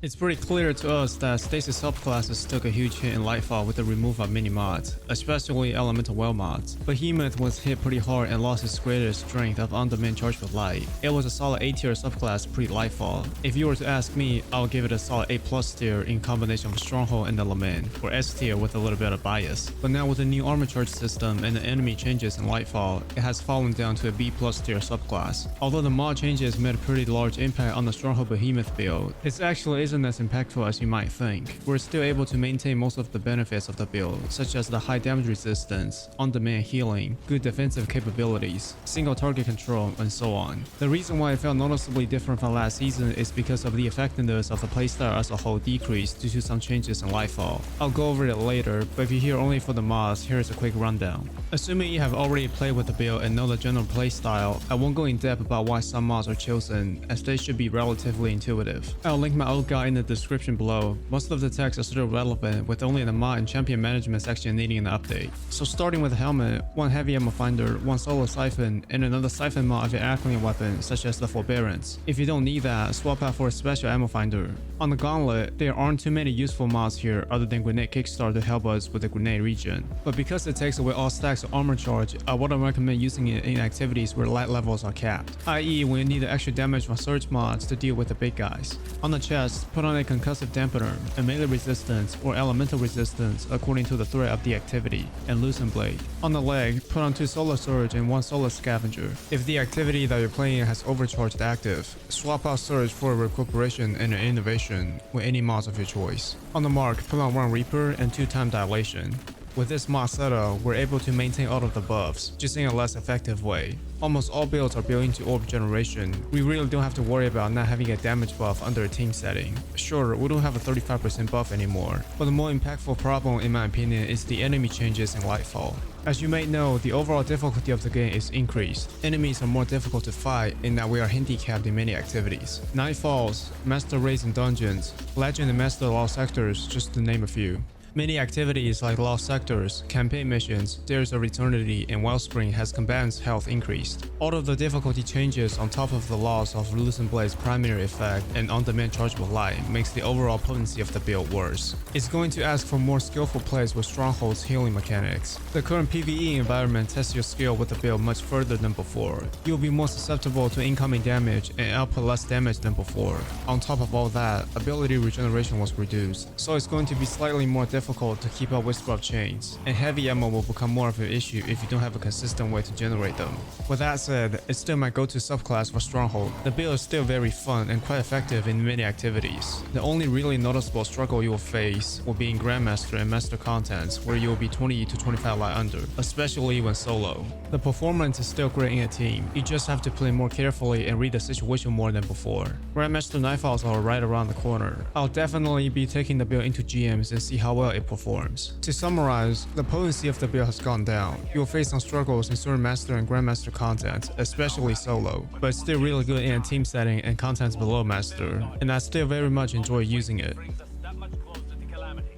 It's pretty clear to us that stasis subclasses took a huge hit in Lightfall with the removal of many mods, especially elemental well mods. Behemoth was hit pretty hard and lost its greatest strength of on-demand charge with light. It was a solid A tier subclass pre-Lightfall. If you were to ask me, I would give it a solid A+ tier in combination of Stronghold and the Lament, or S tier with a little bit of bias. But now with the new armor charge system and the enemy changes in Lightfall, it has fallen down to a B+ tier subclass. Although the mod changes made a pretty large impact on the Stronghold Behemoth build, it actually isn't as impactful as you might think. We're still able to maintain most of the benefits of the build, such as the high damage resistance, on-demand healing, good defensive capabilities, single target control, and so on. The reason why it felt noticeably different from last season is because of the effectiveness of the playstyle as a whole decreased due to some changes in Lightfall. I'll go over it later, but if you're here only for the mods, here's a quick rundown. Assuming you have already played with the build and know the general playstyle, I won't go in depth about why some mods are chosen, as they should be relatively intuitive. I'll link my old guide in the description below. Most of the text are still relevant, with only the mod and champion management section needing an update. So starting with the helmet, one heavy ammo finder, one solo siphon, and another siphon mod of your acronym weapon, such as the forbearance. If you don't need that, swap out for a special ammo finder. On the gauntlet, there aren't too many useful mods here other than grenade kickstart to help us with the grenade regen. But because it takes away all stacks of armor charge, I wouldn't recommend using it in activities where light levels are capped, i.e. when you need the extra damage from surge mods to deal with the big guys. On the chest, put on a concussive dampener, a melee resistance or elemental resistance according to the threat of the activity, and loosen blade. On the leg, put on 2 solar surge and 1 solar scavenger. If the activity that you're playing has overcharged active, swap out surge for a recuperation and an innovation with any mods of your choice. On the mark, put on 1 reaper and 2 time dilation. With this mod setup, we're able to maintain all of the buffs, just in a less effective way. Almost all builds are built into orb generation. We really don't have to worry about not having a damage buff under a team setting. Sure, we don't have a 35% buff anymore, but the more impactful problem in my opinion is the enemy changes in Lightfall. As you may know, the overall difficulty of the game is increased. Enemies are more difficult to fight in that we are handicapped in many activities. Nightfalls, Master Raids and Dungeons, Legend and Master Lost Sectors, just to name a few. Many activities like Lost Sectors, campaign missions, Dares of Eternity, and Wellspring has combatants' health increased. All of the difficulty changes on top of the loss of Loosen Blade's primary effect and on-demand chargeable light makes the overall potency of the build worse. It's going to ask for more skillful plays with Stronghold's healing mechanics. The current PvE environment tests your skill with the build much further than before. You'll be more susceptible to incoming damage and output less damage than before. On top of all that, ability regeneration was reduced, so it's going to be slightly more difficult to keep up with scrub chains, and heavy ammo will become more of an issue if you don't have a consistent way to generate them. With that said, it's still my go-to subclass for Stronghold. The build is still very fun and quite effective in many activities. The only really noticeable struggle you will face will be in Grandmaster and Master contents, where you will be 20 to 25 light under, especially when solo. The performance is still great in a team, you just have to play more carefully and read the situation more than before. Grandmaster Nightfalls are right around the corner. I'll definitely be taking the build into GMs and see how well it performs. To summarize, the potency of the build has gone down. You'll face some struggles in certain Master and Grandmaster content, especially solo, but it's still really good in a team setting and contents below Master, and I still very much enjoy using it. Brings us that much closer to calamity.